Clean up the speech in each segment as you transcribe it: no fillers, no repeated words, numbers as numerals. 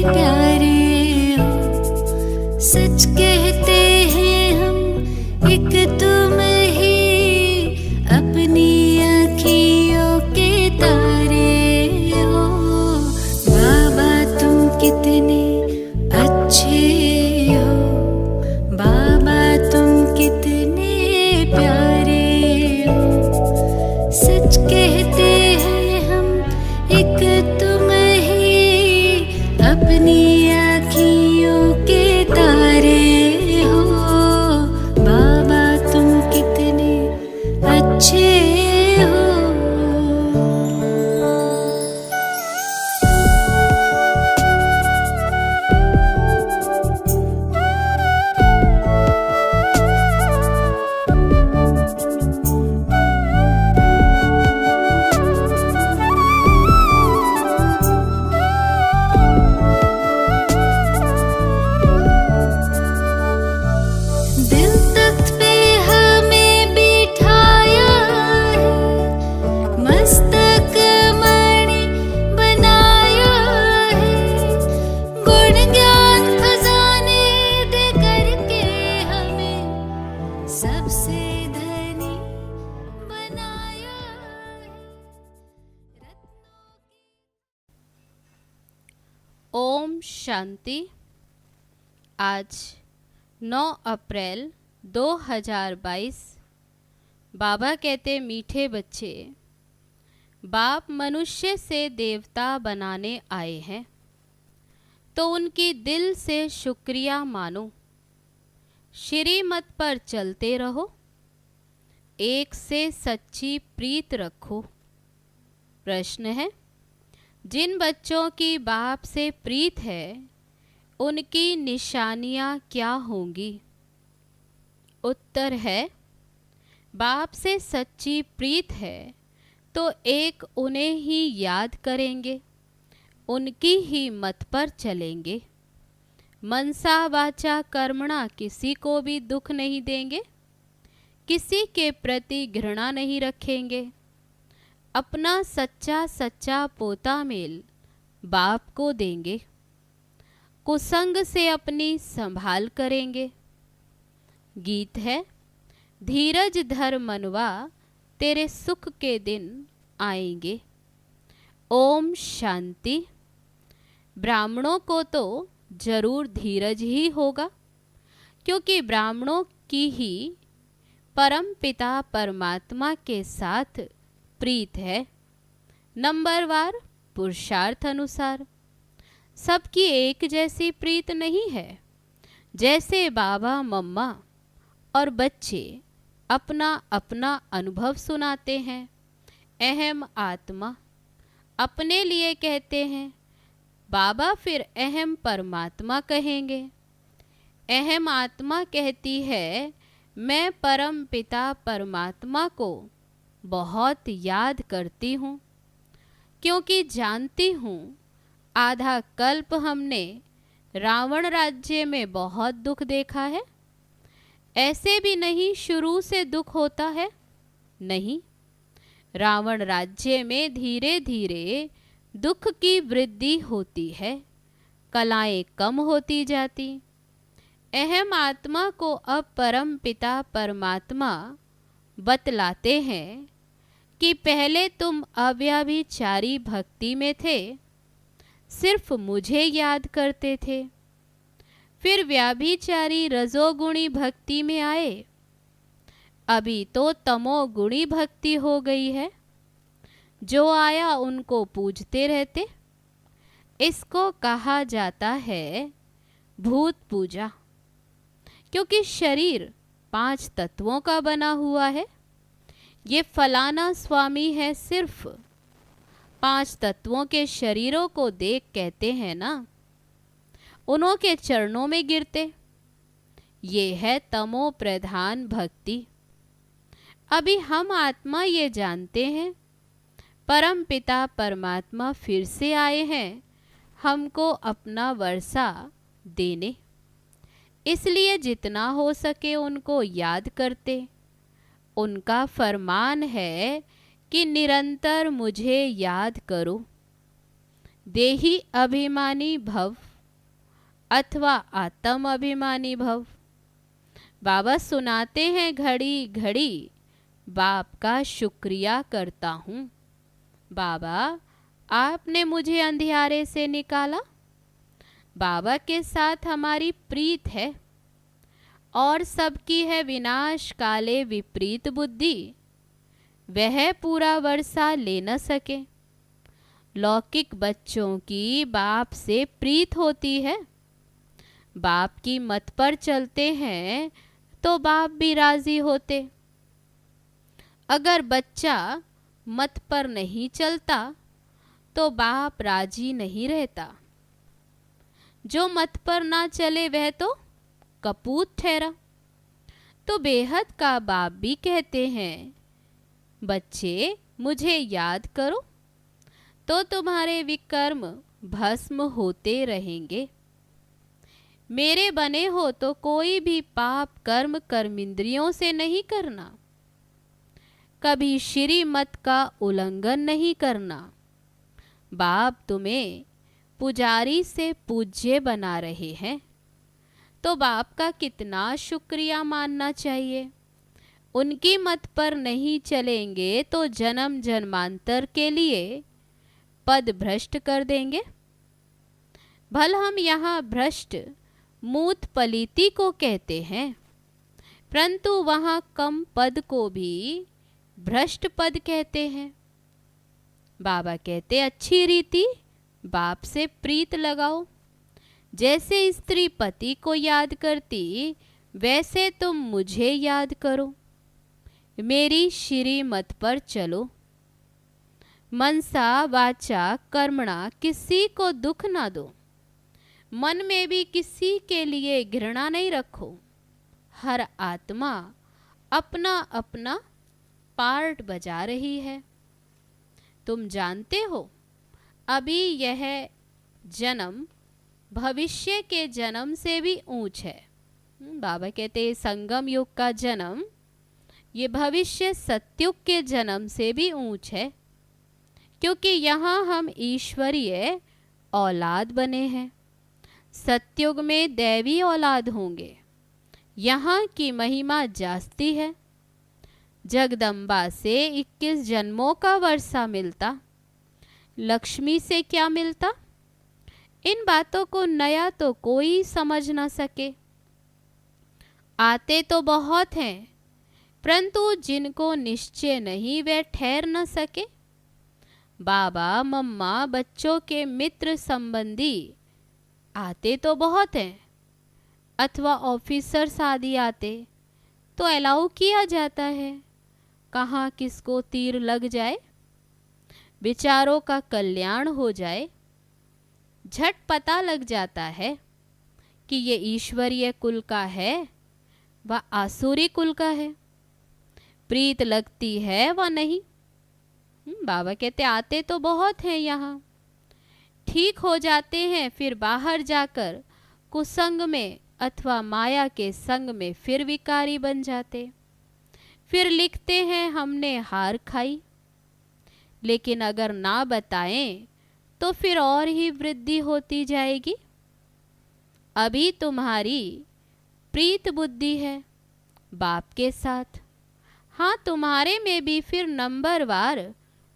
प्यारे हो। सच कहते हैं हम एक तुम ही अपनी अखियों के तारे हो। बाबा तुम कितने अच्छे हो, बाबा तुम कितने प्यारे हो। सच कहते हैं हम एक तुम ही अपनी आँखियों के तारे हो। बाबा तुम कितने अच्छे हो। दिल तख्त पे हमें बिठाया है, मस्तक मणि बनाया है। गुण ज्ञान खजाने दे करके हमें सबसे धनी बनाया है। ओम शांति। आज 9 अप्रैल 2022। बाबा कहते मीठे बच्चे, बाप मनुष्य से देवता बनाने आए हैं तो उनकी दिल से शुक्रिया मानो। श्रीमत पर चलते रहो, एक से सच्ची प्रीत रखो। प्रश्न है, जिन बच्चों की बाप से प्रीत है उनकी निशानियाँ क्या होंगी? उत्तर है, बाप से सच्ची प्रीत है तो एक उन्हें ही याद करेंगे, उनकी ही मत पर चलेंगे। मनसा वाचा कर्मणा किसी को भी दुख नहीं देंगे, किसी के प्रति घृणा नहीं रखेंगे। अपना सच्चा सच्चा पोता मेल बाप को देंगे। कुसंग से अपनी संभाल करेंगे। गीत है, धीरज धर मनवा तेरे सुख के दिन आएंगे। ओम शांति। ब्राह्मणों को तो जरूर धीरज ही होगा, क्योंकि ब्राह्मणों की ही परम पिता परमात्मा के साथ प्रीत है। नंबरवार पुरुषार्थ अनुसार सबकी एक जैसी प्रीत नहीं है। जैसे बाबा मम्मा और बच्चे अपना अपना अनुभव सुनाते हैं, अहम आत्मा अपने लिए कहते हैं, बाबा फिर अहम परमात्मा कहेंगे। अहम आत्मा कहती है, मैं परम पिता परमात्मा को बहुत याद करती हूँ, क्योंकि जानती हूँ आधा कल्प हमने रावण राज्य में बहुत दुख देखा है। ऐसे भी नहीं शुरू से दुख होता है, नहीं, रावण राज्य में धीरे धीरे दुख की वृद्धि होती है, कलाएं कम होती जाती। अहम आत्मा को अब परम पिता परमात्मा बतलाते हैं कि पहले तुम अव्यभिचारी भक्ति में थे, सिर्फ मुझे याद करते थे। फिर व्याभिचारी रजोगुणी भक्ति में आए, अभी तो तमोगुणी भक्ति हो गई है। जो आया उनको पूजते रहते। इसको कहा जाता है भूत पूजा, क्योंकि शरीर 5 तत्वों का बना हुआ है। ये फलाना स्वामी है, सिर्फ 5 तत्वों के शरीरों को देख कहते हैं ना, उन्हों के चरणों में गिरते। ये है तमो प्रधान भक्ति। अभी हम आत्मा ये जानते हैं, परम पिता परमात्मा फिर से आए हैं हमको अपना वर्षा देने। इसलिए जितना हो सके उनको याद करते। उनका फरमान है कि निरंतर मुझे याद करो। देही अभिमानी भव अथवा आत्म अभिमानी भव। बाबा सुनाते हैं घड़ी घड़ी बाप का शुक्रिया करता हूँ। बाबा आपने मुझे अंधियारे से निकाला। बाबा के साथ हमारी प्रीत है और सबकी है विनाश काले विपरीत बुद्धि। वह पूरा वर्षा ले न सके। लौकिक बच्चों की बाप से प्रीत होती है। बाप की मत पर चलते हैं तो बाप भी राजी होते। अगर बच्चा मत पर नहीं चलता तो बाप राजी नहीं रहता। जो मत पर ना चले वह तो कपूत ठहरा। तो बेहद का बाप भी कहते हैं, बच्चे मुझे याद करो तो तुम्हारे विकर्म भस्म होते रहेंगे। मेरे बने हो तो कोई भी पाप कर्म कर्मेंद्रियों से नहीं करना। कभी श्री मत का उल्लंघन नहीं करना। बाप तुम्हें पुजारी से पूज्य बना रहे हैं तो बाप का कितना शुक्रिया मानना चाहिए। उनकी मत पर नहीं चलेंगे तो जन्म जन्मांतर के लिए पद भ्रष्ट कर देंगे। भल हम यहाँ भ्रष्ट मूत पलीति को कहते हैं, परंतु वहाँ कम पद को भी भ्रष्ट पद कहते हैं। बाबा कहते अच्छी रीति बाप से प्रीत लगाओ। जैसे स्त्री पति को याद करती वैसे तुम मुझे याद करो। मेरी श्री मत पर चलो। मनसा वाचा कर्मणा किसी को दुख ना दो। मन में भी किसी के लिए घृणा नहीं रखो। हर आत्मा अपना अपना पार्ट बजा रही है। तुम जानते हो अभी यह जन्म भविष्य के जन्म से भी ऊंच है। बाबा कहते संगम युग का जन्म ये भविष्य सत्युग के जन्म से भी ऊंच है, क्योंकि यहाँ हम ईश्वरीय औलाद बने हैं। सत्युग में दैवी औलाद होंगे। यहाँ की महिमा जास्ती है। जगदम्बा से 21 जन्मों का वर्षा मिलता, लक्ष्मी से क्या मिलता। इन बातों को नया तो कोई समझ ना सके। आते तो बहुत हैं, परंतु जिनको निश्चय नहीं वे ठहर न सके। बाबा मम्मा बच्चों के मित्र संबंधी आते तो बहुत हैं, अथवा ऑफिसर्स आदि आते तो अलाउ किया जाता है। कहाँ किसको तीर लग जाए, बेचारों का कल्याण हो जाए। झट पता लग जाता है कि ये ईश्वरीय कुल का है व आसुरी कुल का है। प्रीत लगती है व नहीं। बाबा कहते आते तो बहुत हैं यहाँ, ठीक हो जाते हैं, फिर बाहर जाकर कुसंग में अथवा माया के संग में फिर विकारी बन जाते। फिर लिखते हैं हमने हार खाई। लेकिन अगर ना बताएं तो फिर और ही वृद्धि होती जाएगी। अभी तुम्हारी प्रीत बुद्धि है बाप के साथ। हाँ, तुम्हारे में भी फिर नंबरवार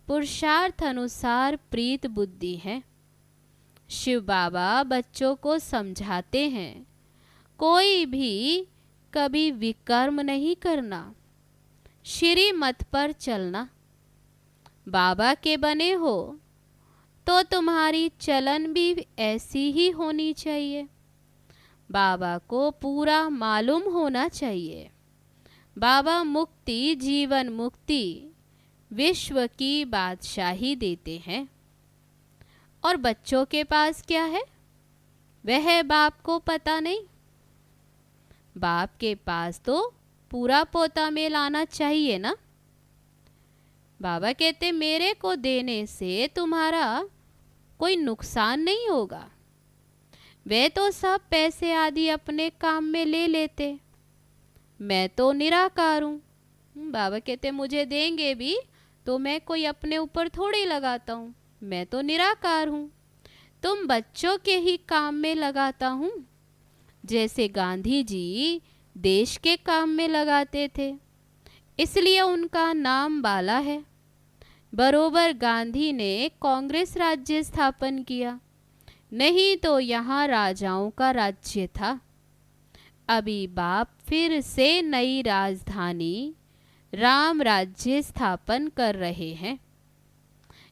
पुरुषार्थ अनुसार प्रीत बुद्धि है। शिव बाबा बच्चों को समझाते हैं, कोई भी कभी विकर्म नहीं करना, श्री मत पर चलना। बाबा के बने हो तो तुम्हारी चलन भी ऐसी ही होनी चाहिए। बाबा को पूरा मालूम होना चाहिए। बाबा मुक्ति, जीवन मुक्ति, विश्व की बादशाही देते हैं। और बच्चों के पास क्या है वह बाप को पता नहीं। बाप के पास तो पूरा पोता में लाना चाहिए ना। बाबा कहते मेरे को देने से तुम्हारा कोई नुकसान नहीं होगा। वे तो सब पैसे आदि अपने काम में ले लेते, मैं तो निराकार हूँ। बाबा कहते मुझे देंगे भी तो मैं कोई अपने ऊपर थोड़ी लगाता हूँ, मैं तो निराकार हूँ। तुम बच्चों के ही काम में लगाता हूँ, जैसे गांधी जी देश के काम में लगाते थे, इसलिए उनका नाम बाला है। बरोबर गांधी ने कांग्रेस राज्य स्थापन किया, नहीं तो यहाँ राजाओं का राज्य था। अभी बाप फिर से नई राजधानी राम राज्य स्थापन कर रहे हैं।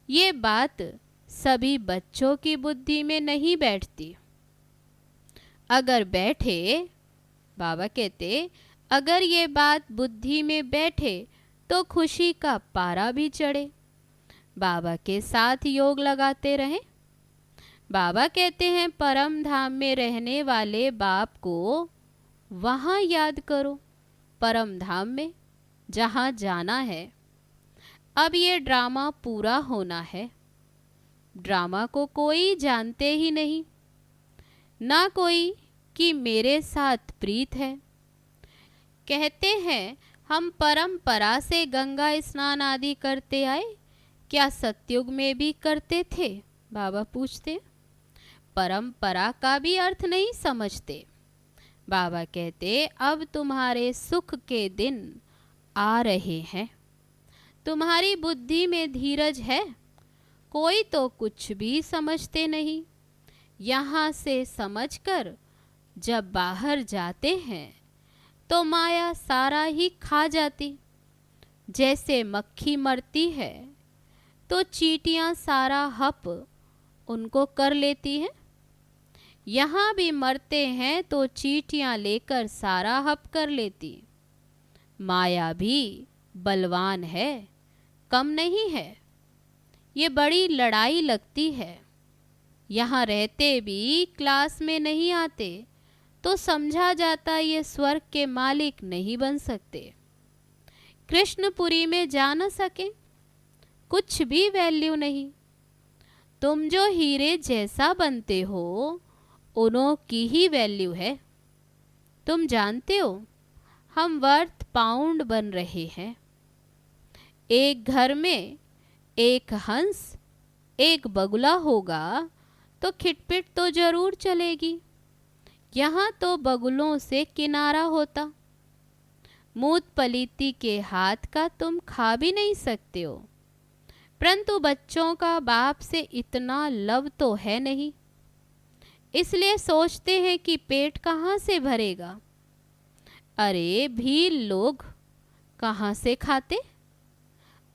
ये बात सभी बच्चों की बुद्धि में नहीं बैठती। अगर बैठे, बाबा कहते, अगर ये बात बुद्धि में बैठे तो खुशी का पारा भी चढ़े। बाबा के साथ योग लगाते रहें। बाबा कहते हैं परम धाम में रहने वाले बाप को वहाँ याद करो, परम धाम में जहाँ जाना है। अब ये ड्रामा पूरा होना है। ड्रामा को कोई जानते ही नहीं, ना कोई कि मेरे साथ प्रीत है। कहते हैं हम परंपरा से गंगा स्नान आदि करते आए, क्या सतयुग में भी करते थे? बाबा पूछते। परंपरा का भी अर्थ नहीं समझते। बाबा कहते अब तुम्हारे सुख के दिन आ रहे हैं। तुम्हारी बुद्धि में धीरज है, कोई तो कुछ भी समझते नहीं। यहाँ से समझकर जब बाहर जाते हैं तो माया सारा ही खा जाती। जैसे मक्खी मरती है तो चींटियाँ सारा हप उनको कर लेती हैं। यहाँ भी मरते हैं तो चींटियाँ लेकर सारा हप कर लेती। माया भी बलवान है, कम नहीं है। ये बड़ी लड़ाई लगती है। यहाँ रहते भी क्लास में नहीं आते तो समझा जाता ये स्वर्ग के मालिक नहीं बन सकते। कृष्णपुरी में जा न सके, कुछ भी वैल्यू नहीं। तुम जो हीरे जैसा बनते हो उन्हों की ही वैल्यू है। तुम जानते हो हम वर्थ पाउंड बन रहे हैं। एक घर में एक हंस एक बगुला होगा तो खिटपिट तो जरूर चलेगी। यहाँ तो बगुलों से किनारा होता। मूत पलीती के हाथ का तुम खा भी नहीं सकते हो, परंतु बच्चों का बाप से इतना लव तो है नहीं, इसलिए सोचते हैं कि पेट कहाँ से भरेगा। अरे भील लोग कहाँ से खाते?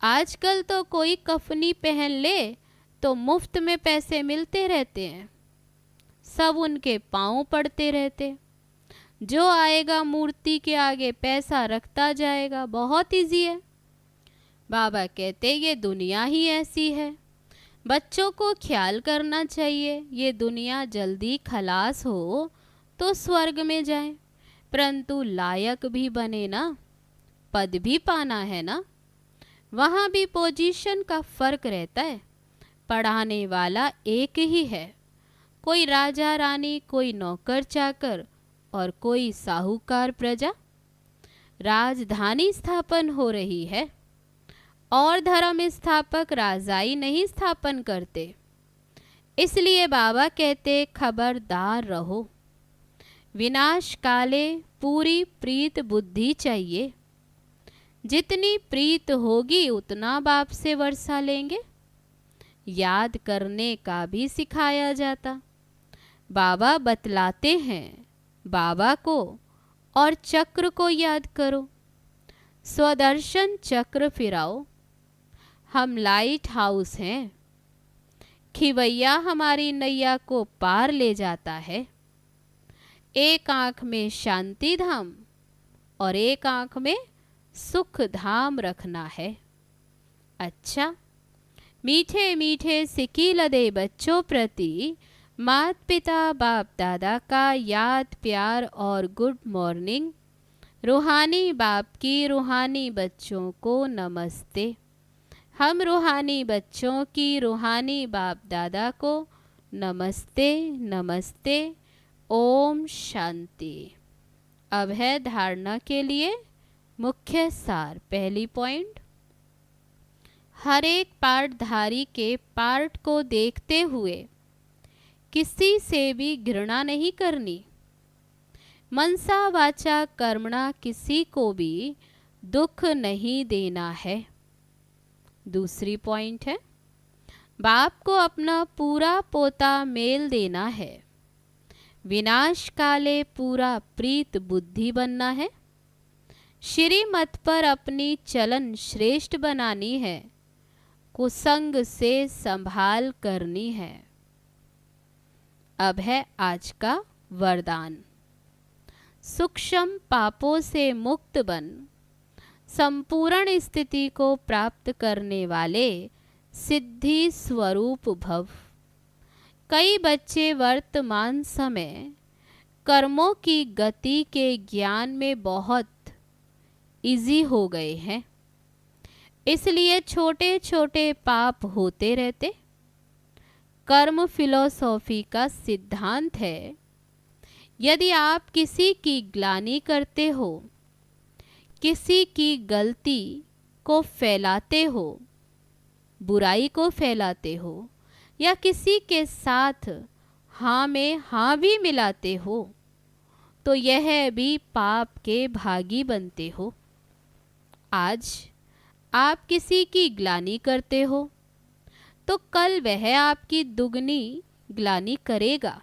आजकल तो कोई कफनी पहन ले तो मुफ्त में पैसे मिलते रहते हैं, सब उनके पांव पड़ते रहते। जो आएगा मूर्ति के आगे पैसा रखता जाएगा, बहुत इजी है। बाबा कहते ये दुनिया ही ऐसी है, बच्चों को ख्याल करना चाहिए। ये दुनिया जल्दी खलास हो तो स्वर्ग में जाए, परंतु लायक भी बने ना, पद भी पाना है ना। वहाँ भी पोजीशन का फर्क रहता है। पढ़ाने वाला एक ही है, कोई राजा रानी, कोई नौकर चाकर और कोई साहूकार प्रजा। राजधानी स्थापन हो रही है और धर्म स्थापक राजाई नहीं स्थापन करते। इसलिए बाबा कहते खबरदार रहो। विनाश काले पूरी प्रीत बुद्धि चाहिए। जितनी प्रीत होगी उतना बाप से वर्षा लेंगे। याद करने का भी सिखाया जाता। बाबा बतलाते हैं बाबा को और चक्र को याद करो। स्वदर्शन चक्र फिराओ। हम लाइट हाउस हैं, खिवैया हमारी नैया को पार ले जाता है। एक आंख में शांति धाम और एक आंख में सुख धाम रखना है। अच्छा, मीठे मीठे सिकी लदे बच्चों प्रति मात पिता बाप दादा का याद प्यार और गुड मॉर्निंग। रूहानी बाप की रूहानी बच्चों को नमस्ते। हम रूहानी बच्चों की रूहानी बाप दादा को नमस्ते नमस्ते। ओम शांति। अब है धारणा के लिए मुख्य सार। पहली पॉइंट, हर एक पार्टधारी के पार्ट को देखते हुए किसी से भी घृणा नहीं करनी। मनसा वाचा कर्मणा किसी को भी दुख नहीं देना है। दूसरी पॉइंट है, बाप को अपना पूरा पोता मेल देना है। विनाश काले पूरा प्रीत बुद्धि बनना है। श्रीमत पर अपनी चलन श्रेष्ठ बनानी है। कुसंग से संभाल करनी है। अब है आज का वरदान। सूक्ष्म पापों से मुक्त बन संपूर्ण स्थिति को प्राप्त करने वाले सिद्धि स्वरूप भव। कई बच्चे वर्तमान समय कर्मों की गति के ज्ञान में बहुत इजी हो गए हैं, इसलिए छोटे छोटे पाप होते रहते। कर्म फिलॉसफी का सिद्धांत है, यदि आप किसी की ग्लानि करते हो, किसी की गलती को फैलाते हो, बुराई को फैलाते हो, या किसी के साथ हाँ में हाँ भी मिलाते हो, तो यह भी पाप के भागी बनते हो। आज आप किसी की ग्लानि करते हो, तो कल वह आपकी दुगनी ग्लानि करेगा।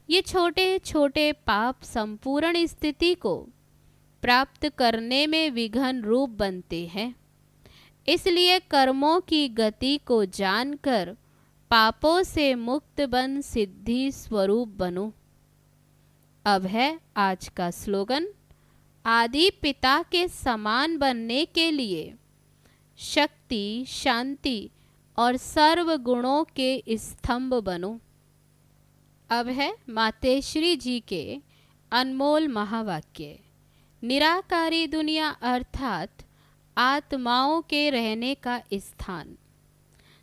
ये छोटे छोटे पाप संपूर्ण स्थिति को प्राप्त करने में विघ्न रूप बनते हैं। इसलिए कर्मों की गति को जानकर पापों से मुक्त बन सिद्धि स्वरूप बनो। अब है आज का स्लोगन। आदि पिता के समान बनने के लिए शक्ति, शांति और सर्व गुणों के स्तंभ बनो। अब है मातेश्री जी के अनमोल महावाक्य। निराकारी दुनिया अर्थात आत्माओं के रहने का स्थान।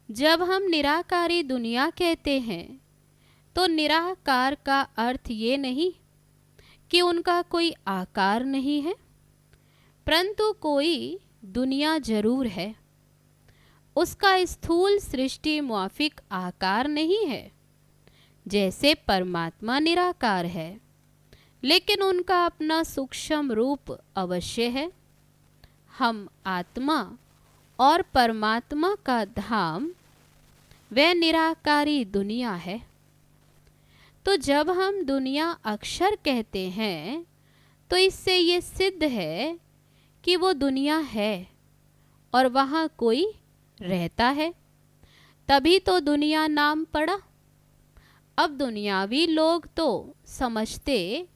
जब हम निराकारी दुनिया कहते हैं, तो निराकार का अर्थ ये नहीं कि उनका कोई आकार नहीं है, परंतु कोई दुनिया जरूर है। उसका स्थूल सृष्टि माफिक आकार नहीं है। जैसे परमात्मा निराकार है, लेकिन उनका अपना सूक्ष्म रूप अवश्य है। हम आत्मा और परमात्मा का धाम वह निराकारी दुनिया है। तो जब हम दुनिया अक्षर कहते हैं, तो इससे ये सिद्ध है कि वो दुनिया है और वहाँ कोई रहता है, तभी तो दुनिया नाम पड़ा। अब दुनियावी लोग तो समझते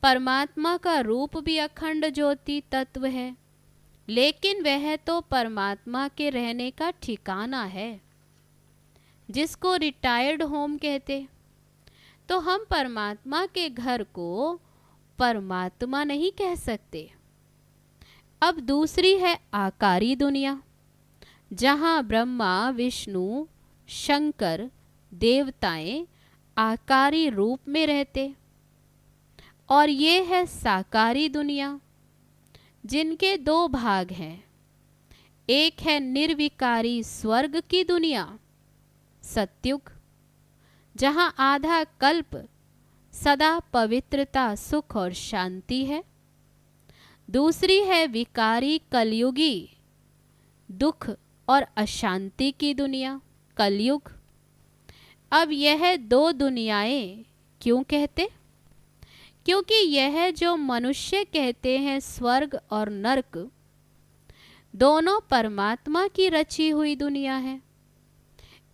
परमात्मा का रूप भी अखंड ज्योति तत्व है, लेकिन वह तो परमात्मा के रहने का ठिकाना है, जिसको रिटायर्ड होम कहते। तो हम परमात्मा के घर को परमात्मा नहीं कह सकते। अब दूसरी है आकारी दुनिया, जहाँ ब्रह्मा, विष्णु, शंकर, देवताएं आकारी रूप में रहते। और ये है साकारी दुनिया, जिनके दो भाग हैं। एक है निर्विकारी स्वर्ग की दुनिया, सत्युग, जहाँ आधा कल्प सदा पवित्रता, सुख और शांति है। दूसरी है विकारी कलयुगी दुख और अशांति की दुनिया, कलयुग। अब यह दो दुनियाएं क्यों कहते? क्योंकि यह जो मनुष्य कहते हैं स्वर्ग और नरक, दोनों परमात्मा की रची हुई दुनिया है।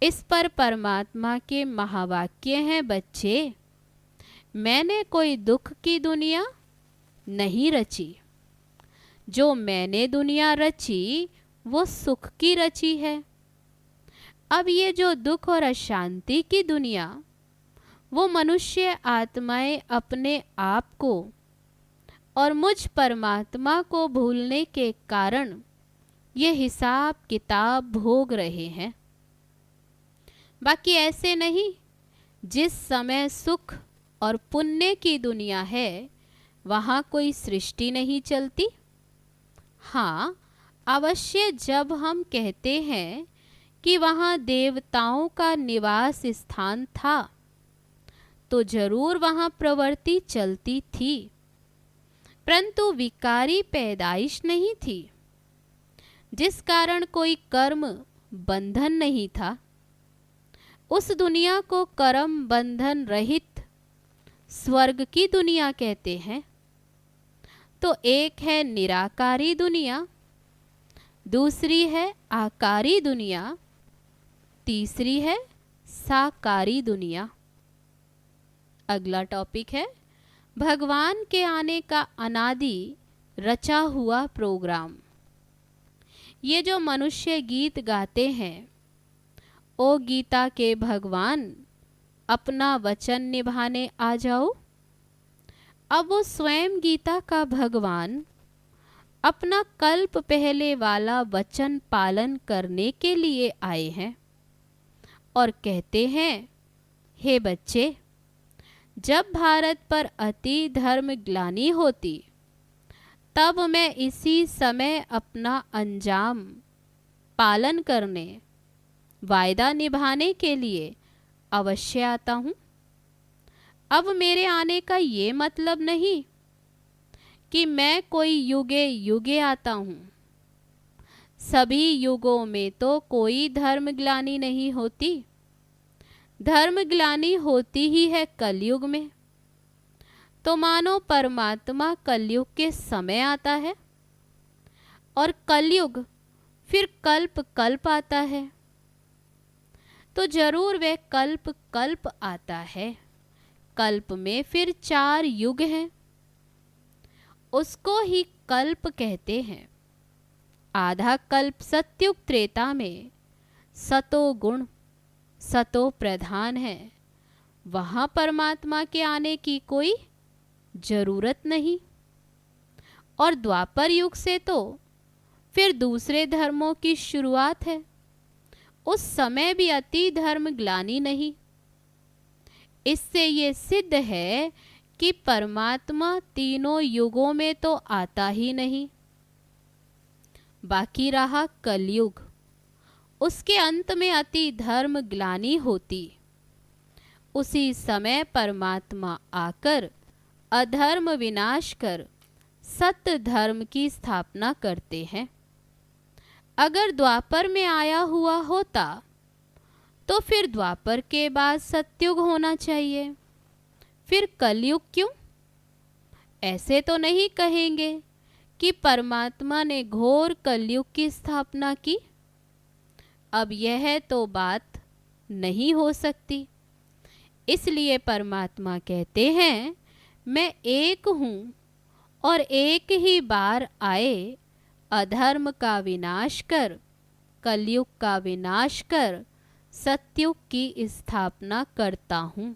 इस पर परमात्मा के महावाक्य हैं, बच्चे, मैंने कोई दुख की दुनिया नहीं रची। जो मैंने दुनिया रची वो सुख की रची है। अब ये जो दुख और अशांति की दुनिया, वो मनुष्य आत्माएं अपने आप को और मुझ परमात्मा को भूलने के कारण ये हिसाब किताब भोग रहे हैं। बाकी ऐसे नहीं। जिस समय सुख और पुण्य की दुनिया है, वहाँ कोई सृष्टि नहीं चलती। हाँ, अवश्य जब हम कहते हैं कि वहाँ देवताओं का निवास स्थान था, तो जरूर वहाँ प्रवृत्ति चलती थी, परंतु विकारी पैदाइश नहीं थी, जिस कारण कोई कर्म बंधन नहीं था। उस दुनिया को कर्म बंधन रहित स्वर्ग की दुनिया कहते हैं। तो एक है निराकारी दुनिया, दूसरी है आकारी दुनिया, तीसरी है साकारी दुनिया। अगला टॉपिक है भगवान के आने का अनादि रचा हुआ प्रोग्राम। ये जो मनुष्य गीत गाते हैं, ओ गीता के भगवान अपना वचन निभाने आ जाओ। अब वो स्वयं गीता का भगवान अपना कल्प पहले वाला वचन पालन करने के लिए आए हैं और कहते हैं, हे बच्चे, जब भारत पर अति धर्म ग्लानि होती, तब मैं इसी समय अपना अंजाम पालन करने, वायदा निभाने के लिए अवश्य आता हूँ। अब मेरे आने का ये मतलब नहीं कि मैं कोई युगे युगे आता हूँ। सभी युगों में तो कोई धर्म ग्लानि नहीं होती। धर्म ग्लानि होती ही है कलयुग में। तो मानो परमात्मा कलयुग के समय आता है और कलयुग फिर कल्प कल्प आता है। तो जरूर वह कल्प कल्प आता है। कल्प में फिर 4 युग हैं, उसको ही कल्प कहते हैं। आधा कल्प सत्युग त्रेता में सतो गुण सतो प्रधान है, वहाँ परमात्मा के आने की कोई जरूरत नहीं। और द्वापर युग से तो फिर दूसरे धर्मों की शुरुआत है। उस समय भी अति धर्म ग्लानि नहीं। इससे ये सिद्ध है कि परमात्मा तीनों युगों में तो आता ही नहीं। बाकी रहा कलयुग, उसके अंत में अति धर्म ग्लानि होती। उसी समय परमात्मा आकर अधर्म विनाश कर सत्य धर्म की स्थापना करते हैं। अगर द्वापर में आया हुआ होता तो फिर द्वापर के बाद सत्युग होना चाहिए, फिर कलयुग क्यों? ऐसे तो नहीं कहेंगे कि परमात्मा ने घोर कलयुग की स्थापना की। अब यह तो बात नहीं हो सकती। इसलिए परमात्मा कहते हैं, मैं एक हूँ और एक ही बार आए अधर्म का विनाश कर, कलयुग का विनाश कर सत्युग की स्थापना करता हूँ।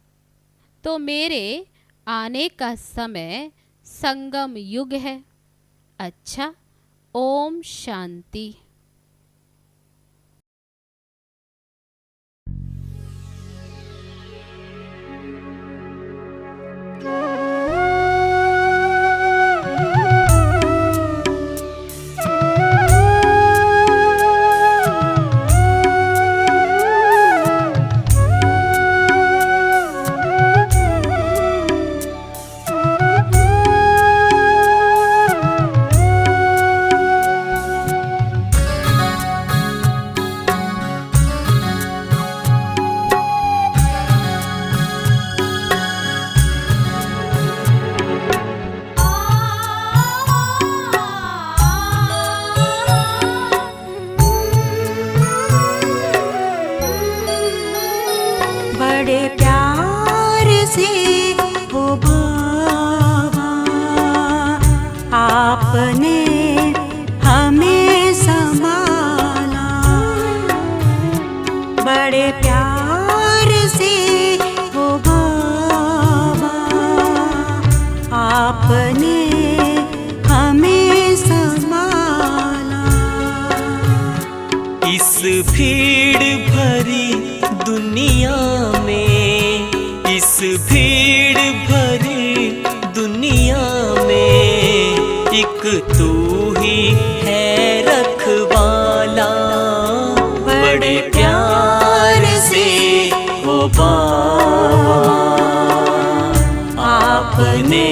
तो मेरे आने का समय संगम युग है। अच्छा, ओम शांति। बड़े प्यार से हो बाबा, आपने हमें संभाला। बड़े प्यार से हो बाबा, आपने हमें संभाला। इस भीड़ भरी दुनिया में, इस भीड़ भरी दुनिया में एक तू ही है रखवाला। बड़े प्यार से वो बाबा। आपने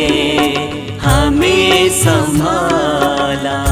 हमें संभाला।